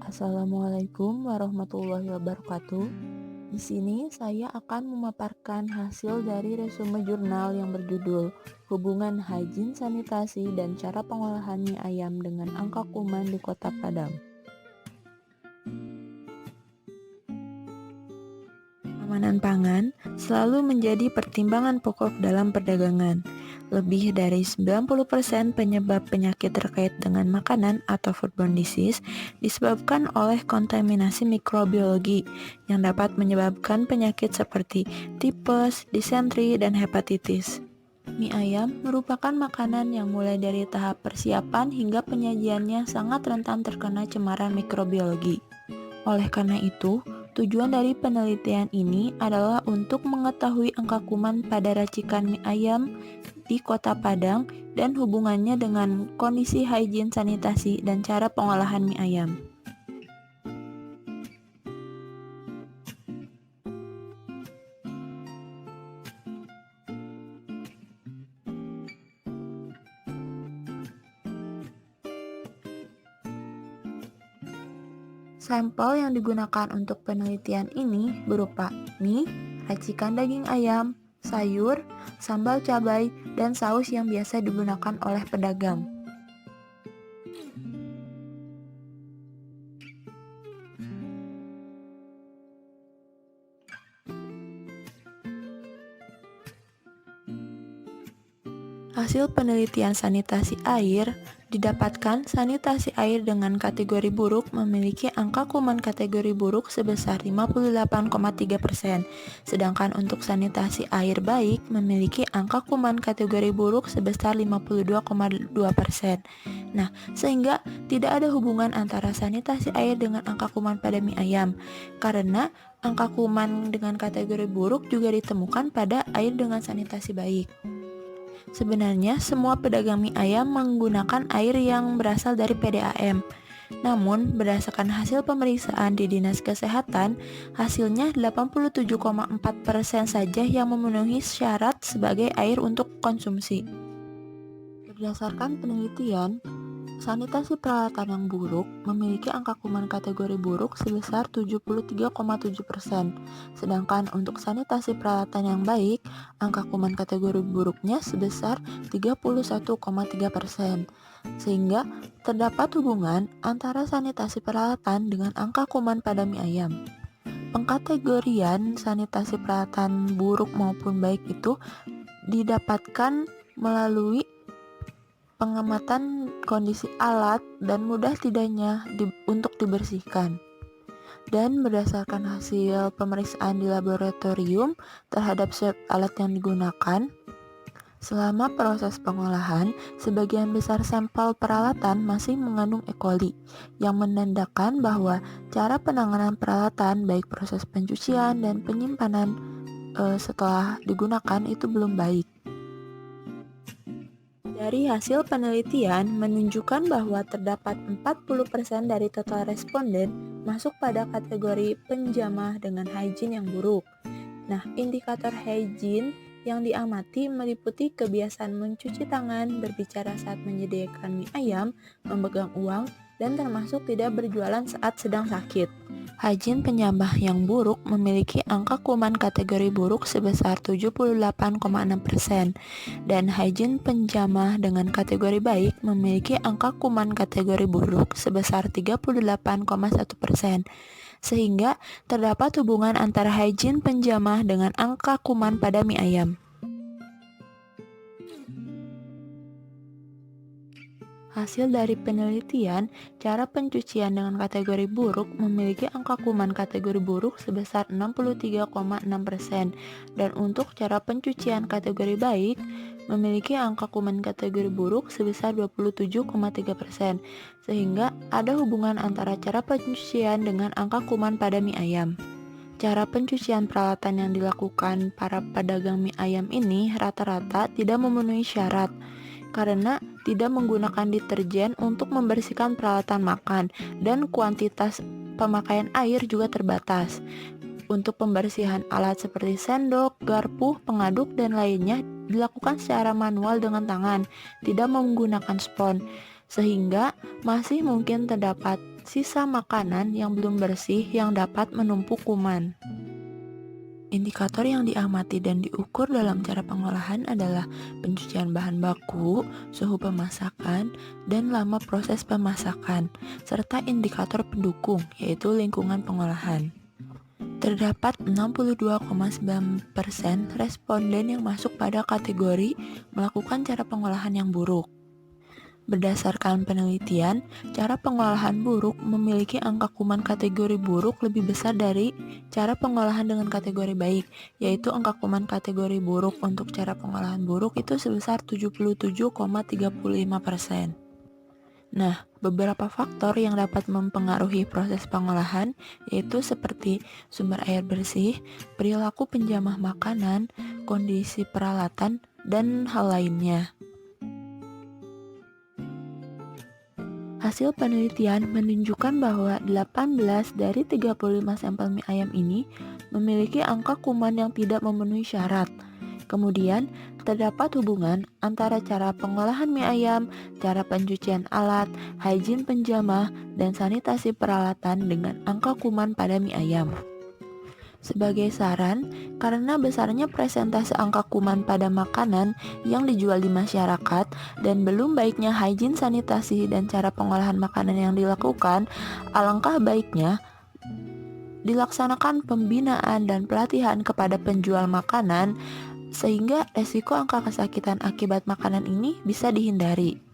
Assalamualaikum warahmatullahi wabarakatuh. Di sini saya akan memaparkan hasil dari resume jurnal yang berjudul Hubungan Hygiene Sanitasi dan Cara Pengolahan Mie Ayam dengan Angka Kuman di Kota Padang. Keamanan pangan selalu menjadi pertimbangan pokok dalam perdagangan. Lebih dari 90% penyebab penyakit terkait dengan makanan atau foodborne disease disebabkan oleh kontaminasi mikrobiologi yang dapat menyebabkan penyakit seperti tipes, disentri, dan hepatitis. Mie ayam merupakan makanan yang mulai dari tahap persiapan hingga penyajiannya sangat rentan terkena cemaran mikrobiologi. Oleh karena itu, tujuan dari penelitian ini adalah untuk mengetahui angka kuman pada racikan mie ayam di Kota Padang dan hubungannya dengan kondisi higien sanitasi dan cara pengolahan mie ayam. Sampel yang digunakan untuk penelitian ini berupa mie, racikan daging ayam, sayur, sambal cabai, dan saus yang biasa digunakan oleh pedagang. Hasil penelitian sanitasi air didapatkan sanitasi air dengan kategori buruk memiliki angka kuman kategori buruk sebesar 58,3%, sedangkan untuk sanitasi air baik memiliki angka kuman kategori buruk sebesar 52,2%. Nah, sehingga tidak ada hubungan antara sanitasi air dengan angka kuman pada mie ayam, karena angka kuman dengan kategori buruk juga ditemukan pada air dengan sanitasi baik. Sebenarnya semua pedagang mie ayam menggunakan air yang berasal dari PDAM. Namun, berdasarkan hasil pemeriksaan di Dinas Kesehatan, hasilnya 87,4% saja yang memenuhi syarat sebagai air untuk konsumsi. Berdasarkan penelitian, sanitasi peralatan yang buruk memiliki angka kuman kategori buruk sebesar 73,7%, sedangkan untuk sanitasi peralatan yang baik, angka kuman kategori buruknya sebesar 31,3%, sehingga terdapat hubungan antara sanitasi peralatan dengan angka kuman pada mie ayam. Pengkategorian sanitasi peralatan buruk maupun baik itu didapatkan melalui pengamatan kondisi alat dan mudah tidaknya untuk dibersihkan. Dan berdasarkan hasil pemeriksaan di laboratorium terhadap swab alat yang digunakan, selama proses pengolahan, sebagian besar sampel peralatan masih mengandung E. coli, yang menandakan bahwa cara penanganan peralatan, baik proses pencucian dan penyimpanan setelah digunakan itu belum baik. Dari hasil penelitian menunjukkan bahwa terdapat 40% dari total responden masuk pada kategori penjamah dengan hygiene yang buruk. Nah, indikator hygiene yang diamati meliputi kebiasaan mencuci tangan, berbicara saat menyediakan mie ayam, memegang uang, dan termasuk tidak berjualan saat sedang sakit. Hygiene penjamah yang buruk memiliki angka kuman kategori buruk sebesar 78,6%, dan hygiene penjamah dengan kategori baik memiliki angka kuman kategori buruk sebesar 38,1%, sehingga terdapat hubungan antara hygiene penjamah dengan angka kuman pada mie ayam. Hasil dari penelitian, cara pencucian dengan kategori buruk memiliki angka kuman kategori buruk sebesar 63,6%, dan untuk cara pencucian kategori baik memiliki angka kuman kategori buruk sebesar 27,3%, sehingga ada hubungan antara cara pencucian dengan angka kuman pada mie ayam. Cara pencucian peralatan yang dilakukan para pedagang mie ayam ini rata-rata tidak memenuhi syarat, karena tidak menggunakan deterjen untuk membersihkan peralatan makan, dan kuantitas pemakaian air juga terbatas. Untuk pembersihan alat seperti sendok, garpu, pengaduk, dan lainnya dilakukan secara manual dengan tangan, tidak menggunakan spons, sehingga masih mungkin terdapat sisa makanan yang belum bersih yang dapat menumpuk kuman. Indikator yang diamati dan diukur dalam cara pengolahan adalah pencucian bahan baku, suhu pemasakan, dan lama proses pemasakan, serta indikator pendukung, yaitu lingkungan pengolahan. Terdapat 62,9% responden yang masuk pada kategori melakukan cara pengolahan yang buruk. Berdasarkan penelitian, cara pengolahan buruk memiliki angka kuman kategori buruk lebih besar dari cara pengolahan dengan kategori baik, yaitu angka kuman kategori buruk untuk cara pengolahan buruk itu sebesar 77,35%. Nah, beberapa faktor yang dapat mempengaruhi proses pengolahan yaitu seperti sumber air bersih, perilaku penjamah makanan, kondisi peralatan, dan hal lainnya. Hasil penelitian menunjukkan bahwa 18 dari 35 sampel mie ayam ini memiliki angka kuman yang tidak memenuhi syarat. Kemudian, terdapat hubungan antara cara pengolahan mie ayam, cara pencucian alat, hygiene penjamah, dan sanitasi peralatan dengan angka kuman pada mie ayam. Sebagai saran, karena besarnya presentase angka kuman pada makanan yang dijual di masyarakat dan belum baiknya hygiene sanitasi dan cara pengolahan makanan yang dilakukan, alangkah baiknya dilaksanakan pembinaan dan pelatihan kepada penjual makanan sehingga resiko angka kesakitan akibat makanan ini bisa dihindari.